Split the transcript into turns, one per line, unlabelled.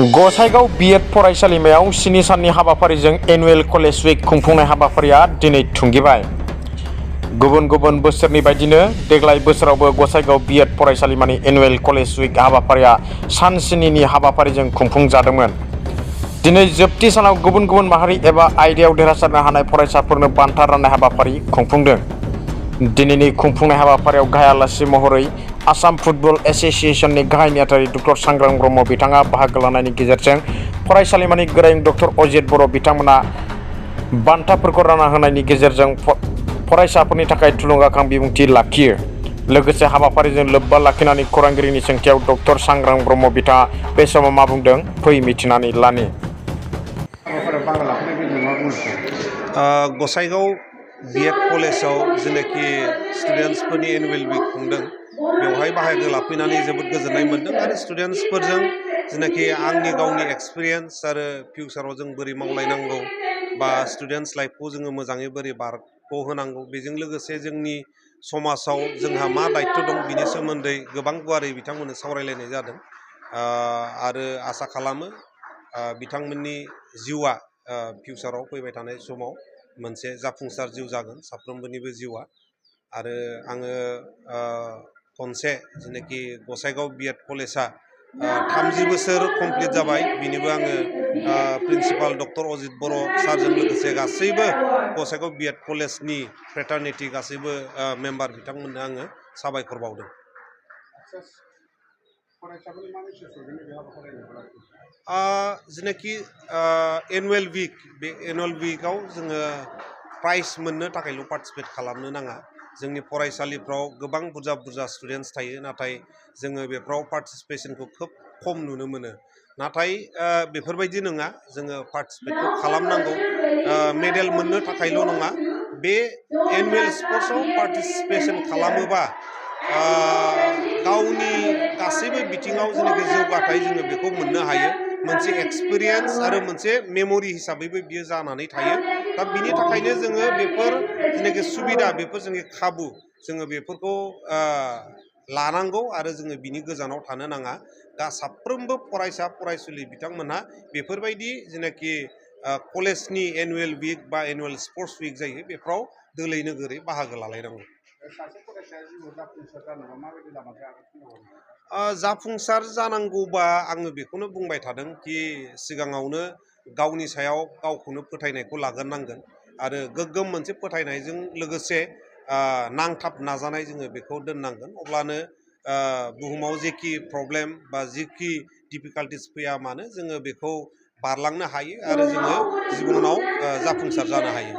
Gossaigaon BEd फरायसालिमायाव 7 साननि हाबाफारिजों annual college उइक खुंफुंनाय हाबाफारिया दिनै थुंगिबाय। गुबुन गुबुन बोसोरनि बायदिनो देग्लाय बोसोरावबो गसाइगाव बिएड फरायसालिमानि एनुवेल कलेज उइक हाबाफारिया सान 7नि हाबाफारिजों खुंफुंजादोंमोन। दिनै जोबथि सानाव गुबुन गुबुन माहारि एबा आयदायाव देरहासारनो हानाय फरायसाफोरनो बान्था राननाय हाबाफारि खुंफुंदों। दिनैनि खुंफुंनाय हाबाफारियाव गाहाय आलासि महरै आसाम फुटबल एसोसिएशननि गाहाय नेहाथारि डक्टर सांग्रां ब्रह्म बिथाङा बाहागो लानायनि गेजेरजों फरायसालिमानि गोरों डक्टर अजित बर' बिथांमोना बान्थाफोरखौ रानना होनायनि गेजेरजों फरायसाफोरनि थाखाय थुलुंगाखां बिबुंथि लाखियो। लोगोसे हाबाफारिजों लोब्बा लाखिनानै खौरांगिरिनि सोंथियाव डक्टर सांग्रां ब्रह्म बिथाङा बे समाव मा बुंदों फै मिथिनानै लानि।
गसाइगाव बिएड कलेजाव जेनाखि स्टुडेन्टसफोरनि एनुवेल उइक खुंदों बेवहाय बाहागो लाफैनानै जोबोद गोजोननाय मोन्दों आरो स्टुडेन्टसफोरजों जेनाखि आंनि गावनि एक्सपिरियेन्स आरो फिउचाराव जों बोरै मावलायनांगौ बा स्टुडेन्टस लाइफखौ जोङो मोजाङै बोरै बारग'होनांगौ बेजों लोगोसे जोंनि समाजाव जोंहा मा दायित्व दं बिनि सोमोन्दै गोबां गुवारै बिथांमोननो सावरायलायनाय जादों आरो आसा खालामो बिथांमोननि जिउआ फिउचाराव फैबाय थानाय समाव मोनसे जाफुंसार जिउ जागोन साफ्रोमबोनिबो जिउआ। आरो आङो खनसे जेनाखि गसाइगाव बिएड कलेजा 30 बोसोर कमप्लिट जाबाय बिनिबो आङो प्रिन्सिपाल डक्टर अजित बर' सारजों लोगोसे गासैबो गसाइगाव बिएड कलेजनि फ्रेटारनिटि गासैबो मेम्बार बिथांमोननो आङो साबायखर बावदों। जेनाखि एनुवेल उइक बे एनुवेल उइकआव जोङो प्राइज मोननो थाखायल' पार्टिसिपेट खालामनो नाङा। जोंनि फरायसालिफ्राव गोबां बुरजा स्टुडेन्टस थायो नाथाय जोङो बेफ्राव पार्टिसिपेसनखौ खोब खम नुनो मोनो। नाथाय बेफोरबायदि नङा, जोङो पार्टिसिपेटखौ खालामनांगौ। मेडेल मोननो थाखायल' नङा, बे एनुवेल स्पर्ट्सआव पार्टिसिपेसन खालामोबा गावनि गासैबो बिथिङाव जेनाखि जौगाथाय जोङो बेखौ मोननो हायो। मोनसे एक्सपिरियेन्स आरो मोनसे मेम'रि हिसाबैबो बियो जानानै थायो। दा बिनि थाखायनो जोङो बेफोर जेनाखि सुबिदा बेफोर जोंनि खाबु जोङो बेफोरखौ लानांगौ आरो जोङो बिनि गोजानाव थानो नाङा। दा साफ्रोमबो फरायसा फरायसुलि बिथांमोनहा बेफोरबायदि जेनाखि कलेजनि एनुवेल उइक बा एनुवेल स्पर्ट्स उइक जायो बेफ्राव दोलै नोगोरै बाहागो लालायनांगौ। जाफुंसार जानांगौबा आङो बेखौनो बुंबाय थादों कि सिगाङावनो गावनि सायाव गावखौनो फोथायनायखौ लाग्रोनांगोन आरो गोग्गोम मोनसे फोथायनायजों लोगोसे नांथाब नाजानाय जोङो बेखौ दोननांगोन। अब्लानो बुहुमाव जेखि प्रब्लेम बा जेखि डिफिकाल्टिस फैया मानो जोङो बेखौ बारलांनो हायो आरो जोङो जिबनाव जाफुंसार जानो हायो।